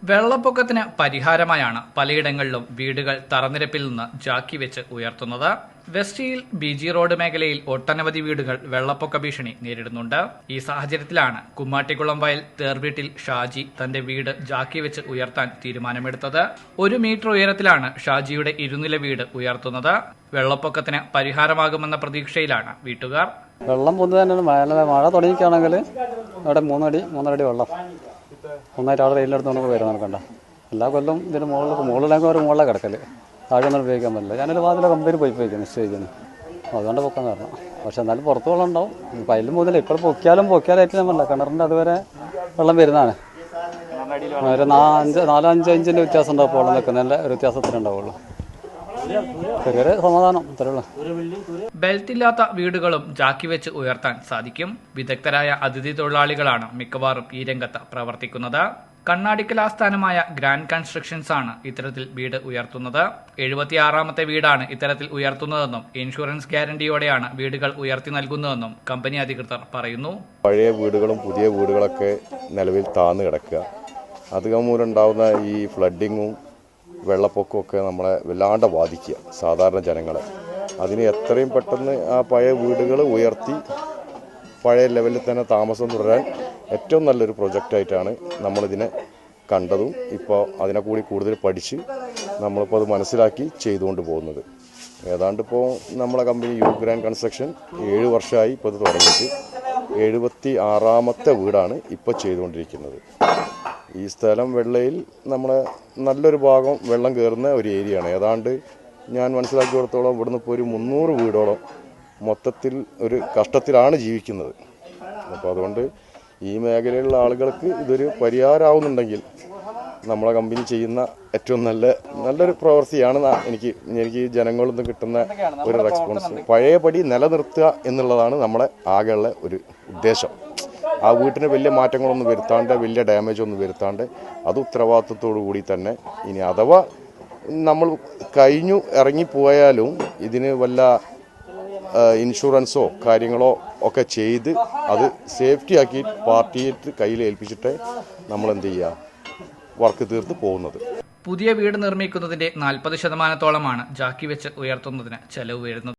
വെള്ളപ്പൊക്കത്തിന് പരിഹാരമായാണ് പലയിടങ്ങളിലും വീടുകൾ തറനിരപ്പിൽ നിന്ന് ജാക്കി വെച്ച് ഉയർത്തുന്നത്. വെസ്റ്റ് ബി.ജി റോഡ് മേഖലയിൽ ഒട്ടനവധി വീടുകൾ വെള്ളപ്പൊക്ക ഭീഷണി നേരിടുന്നുണ്ട്. ഈ സാഹചര്യത്തിലാണ് കുമ്മാട്ടിക്കുളം വയൽ തേർവീട്ടിൽ ഷാജി തന്റെ വീട് ജാക്കി വെച്ച് ഉയർത്താൻ തീരുമാനമെടുത്തത്. 1 മീറ്റർ ഉയരത്തിലാണ് ഷാജിയുടെ ഇരുനില വീട് ഉയർത്തുന്നത്. വെള്ളപ്പൊക്കത്തിന് പരിഹാരമാകുമെന്ന പ്രതീക്ഷയിലാണ് വീട്ടുകാർ. വെള്ളം പൊതുവെ മഴ തുടങ്ങിക്കുകയാണെങ്കിൽ അവിടെ 3 അടി വെള്ളം ഒന്നായിട്ട് അവിടെ വെയിലെടുത്ത് നമുക്ക് വരും നടക്കണ്ട. എല്ലാ കൊല്ലം ഇതിന് മുകളിലേക്ക് ഒരു മുകളിലെ കിടക്കല് താഴെ ഒന്നും ഉപയോഗിക്കാൻ പറ്റില്ല. ഞാനൊരു വാതിലെ കമ്പനി പോയിക്കുന്നു നിശ്ചയിക്കുന്നു, അതുകൊണ്ട് പൊക്കാൻ കാരണം. പക്ഷെ എന്നാലും പുറത്ത് വെള്ളം ഉണ്ടാവും. ഇപ്പം അതിലും മുതൽ ഇപ്പോൾ പൊക്കിയാലായിട്ട് ഞാൻ പറഞ്ഞില്ല, കിണറിൻ്റെ അതുവരെ വെള്ളം വരുന്നതാണ്. ഒരു 4-5 ഇഞ്ചിൻ്റെ വ്യത്യാസം ഉണ്ടാവും. വെള്ളം നിൽക്കുന്നതിൻ്റെ ഒരു വ്യത്യാസത്തിനുണ്ടാവുള്ളൂ. ചെറിയൊരു സമാധാനം ഇത്രയുള്ളൂ. ബെൽറ്റില്ലാത്ത വീടുകളും ജാക്കി വെച്ച് ഉയർത്താൻ സാധിക്കും. വിദഗ്ധരായ അതിഥി തൊഴിലാളികളാണ് മിക്കവാറും ഈ രംഗത്ത് പ്രവർത്തിക്കുന്നത്. കണ്ണാടിക്കൽ ആസ്ഥാനമായ ഗ്രാൻഡ് കൺസ്ട്രക്ഷൻസ് ആണ് ഇത്തരത്തിൽ വീട് ഉയർത്തുന്നത്. 76ാമത്തെ വീടാണ് ഇത്തരത്തിൽ ഉയർത്തുന്നതെന്നും ഇൻഷുറൻസ് ഗ്യാരണ്ടിയോടെയാണ് വീടുകൾ ഉയർത്തി നൽകുന്നതെന്നും കമ്പനി അധികൃതർ പറയുന്നു. പഴയ വീടുകളും പുതിയ വീടുകളൊക്കെ നിലവിൽ താഴ്ന്നു കിടക്കുക, അധികം മൂലം ഉണ്ടാകുന്ന ഈ ഫ്ലഡിങ്ങും വെള്ളപ്പൊക്കമൊക്കെ നമ്മളെ വല്ലാണ്ട് ബാധിക്കുക സാധാരണ ജനങ്ങളെ. അതിന് എത്രയും പെട്ടെന്ന് ആ പഴയ വീടുകൾ ഉയർത്തി പഴയ ലെവലിൽ തന്നെ താമസം തുടരാൻ ഏറ്റവും നല്ലൊരു പ്രൊജക്റ്റായിട്ടാണ് നമ്മളിതിനെ കണ്ടതും ഇപ്പോൾ അതിനെ കൂടി കൂടുതൽ പഠിച്ച് നമ്മളിപ്പോൾ അത് മനസ്സിലാക്കി ചെയ്തുകൊണ്ട് പോകുന്നത്. ഏതാണ്ട് ഇപ്പോൾ നമ്മളെ കമ്പനി ഗ്രാൻഡ് കൺസ്ട്രക്ഷൻ 7 വർഷമായി ഇപ്പോൾ ഇത് തുടങ്ങിയിട്ട് 76ാമത്തെ വീടാണ് ഇപ്പോൾ ചെയ്തുകൊണ്ടിരിക്കുന്നത്. ഈ സ്ഥലം വെള്ളയിൽ നമ്മളെ നല്ലൊരു ഭാഗം വെള്ളം കയറുന്ന ഒരു ഏരിയയാണ്. ഏതാണ്ട് ഞാൻ മനസ്സിലാക്കിയിടത്തോളം ഇവിടുന്ന് ഇപ്പോൾ ഒരു 300 വീടോളം മൊത്തത്തിൽ ഒരു കഷ്ടത്തിലാണ് ജീവിക്കുന്നത്. അപ്പോൾ അതുകൊണ്ട് ഈ മേഖലയിലുള്ള ആളുകൾക്ക് ഇതൊരു പരിഹാരമാവുന്നുണ്ടെങ്കിൽ നമ്മളെ കമ്പനി ചെയ്യുന്ന ഏറ്റവും നല്ലൊരു പ്രവൃത്തിയാണ്. എനിക്ക് ജനങ്ങളിൽ നിന്ന് കിട്ടുന്ന ഒരു റെസ്പോൺസ് പഴയപടി നിലനിർത്തുക എന്നുള്ളതാണ് നമ്മളെ ആകെയുള്ള ഒരു ഉദ്ദേശം. ആ വീട്ടിന് വലിയ മാറ്റങ്ങളൊന്നും വരുത്താണ്ട്, വലിയ ഡാമേജ് ഒന്നും വരുത്താണ്ട്, അത് ഉത്തരവാദിത്വത്തോടു കൂടി തന്നെ ഇനി അഥവാ നമ്മൾ കഴിഞ്ഞു ഇറങ്ങിപ്പോയാലും ഇതിന് വല്ല ഇൻഷുറൻസോ കാര്യങ്ങളോ ഒക്കെ ചെയ്ത് അത് സേഫ്റ്റി ആക്കി പാർട്ടിയായിട്ട് കയ്യിൽ ഏൽപ്പിച്ചിട്ട് നമ്മൾ എന്ത് ചെയ്യുക, വർക്ക് തീർത്ത് പോകുന്നത്. പുതിയ വീട് നിർമ്മിക്കുന്നതിന്റെ 40% ജാക്കി വെച്ച് ഉയർത്തുന്നതിന് ചെലവ് വരുന്നത്.